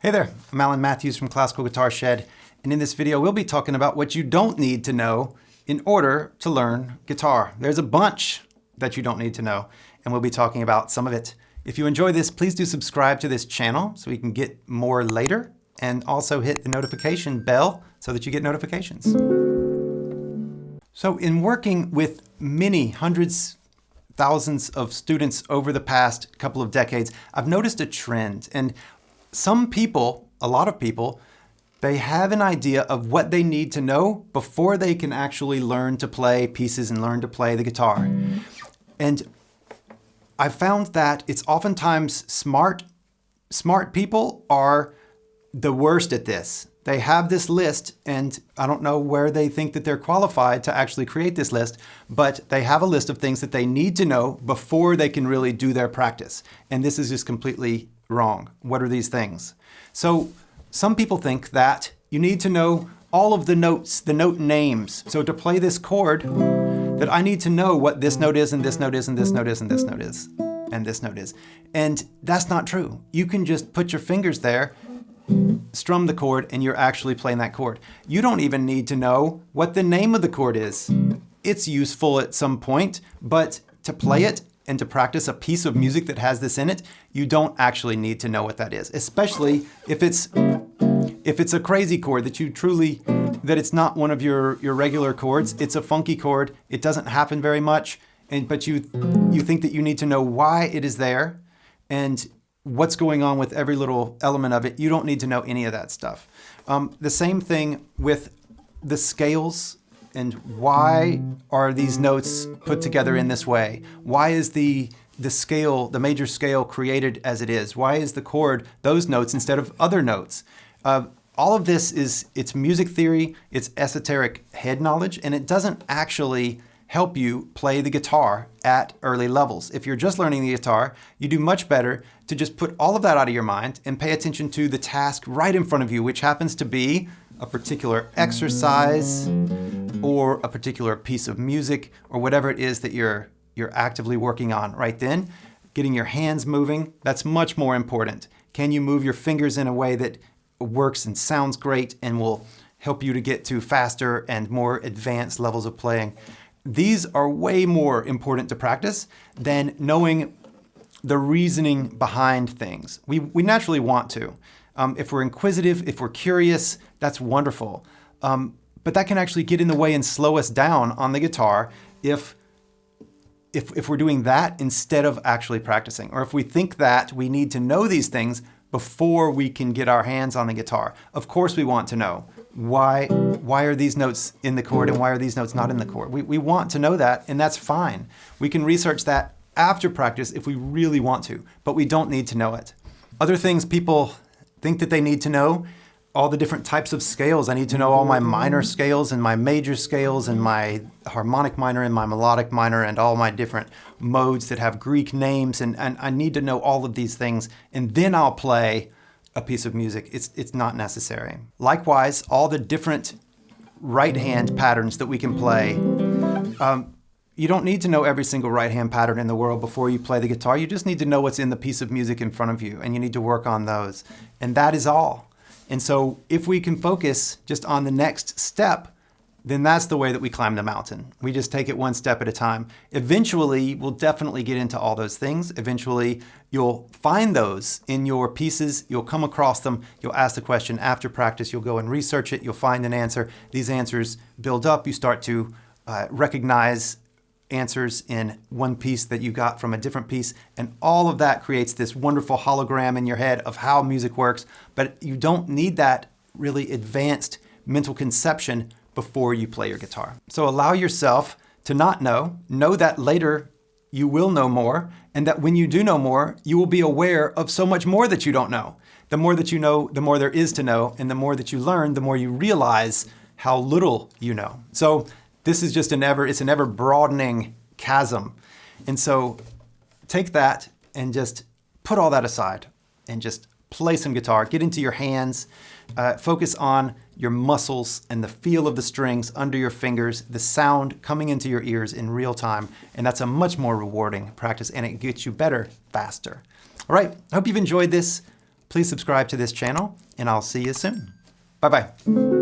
Hey there, I'm Alan Matthews from Classical Guitar Shed, and in this video we'll be talking about what you don't need to know in order to learn guitar. There's a bunch that you don't need to know, and we'll be talking about some of it. If you enjoy this, please do subscribe to this channel so we can get more later, and also hit the notification bell so that you get notifications. So in working with many hundreds, thousands of students over the past couple of decades, I've noticed a trend, and some people, a lot of people, they have an idea of what they need to know before they can actually learn to play pieces and learn to play the guitar. And I've found that it's oftentimes smart people are the worst at this. They have this list, and I don't know where they think that they're qualified to actually create this list, but they have a list of things that they need to know before they can really do their practice. And this is just completely wrong. What are these things? So some people think that you need to know all of the notes, the note names. So to play this chord, that I need to know what this note is, and this note is, and this note is, and this note is, and this note is. And that's not true. You can just put your fingers there, strum the chord, and you're actually playing that chord. You don't even need to know what the name of the chord is. It's useful at some point, but to play it and to practice a piece of music that has this in it, you don't actually need to know what that is, especially if it's a crazy chord that it's not one of your regular chords. It's a funky chord. It doesn't happen very much, but you think that you need to know why it is there and what's going on with every little element of it. You don't need to know any of that stuff. The same thing with the scales. And why are these notes put together in this way? Why is the scale, the major scale, created as it is? Why is the chord those notes instead of other notes? All of this it's music theory, it's esoteric head knowledge, and it doesn't actually help you play the guitar at early levels. If you're just learning the guitar, you do much better to just put all of that out of your mind and pay attention to the task right in front of you, which happens to be a particular exercise or a particular piece of music or whatever it is that you're actively working on right then. Getting your hands moving, that's much more important. Can you move your fingers in a way that works and sounds great and will help you to get to faster and more advanced levels of playing? These are way more important to practice than knowing the reasoning behind things. We naturally want to. If we're inquisitive, if we're curious, that's wonderful. But that can actually get in the way and slow us down on the guitar if we're doing that instead of actually practicing. Or if we think that we need to know these things before we can get our hands on the guitar. Of course we want to know why are these notes in the chord and why are these notes not in the chord. We want to know that, and that's fine. We can research that after practice if we really want to, but we don't need to know it. Other things people think that they need to know, all the different types of scales. I need to know all my minor scales and my major scales and my harmonic minor and my melodic minor and all my different modes that have Greek names, and I need to know all of these things, and then I'll play a piece of music. It's not necessary. Likewise, all the different right hand patterns that we can play. You don't need to know every single right hand pattern in the world before you play the guitar. You just need to know what's in the piece of music in front of you, and you need to work on those. And that is all. And so if we can focus just on the next step, then that's the way that we climb the mountain. We just take it one step at a time. Eventually, we'll definitely get into all those things. Eventually, you'll find those in your pieces. You'll come across them. You'll ask the question after practice. You'll go and research it. You'll find an answer. These answers build up. You start to recognize answers in one piece that you got from a different piece, and all of that creates this wonderful hologram in your head of how music works. But you don't need that really advanced mental conception before you play your guitar. So allow yourself to not know that later you will know more, and that when you do know more, you will be aware of so much more that you don't know. The more that you know, the more there is to know, and the more that you learn, the more you realize how little you know. So this is just it's an ever broadening chasm. And so take that and just put all that aside and just play some guitar, get into your hands, focus on your muscles and the feel of the strings under your fingers, the sound coming into your ears in real time. And that's a much more rewarding practice, and it gets you better faster. All right, I hope you've enjoyed this. please subscribe to this channel, and I'll see you soon. Bye-bye.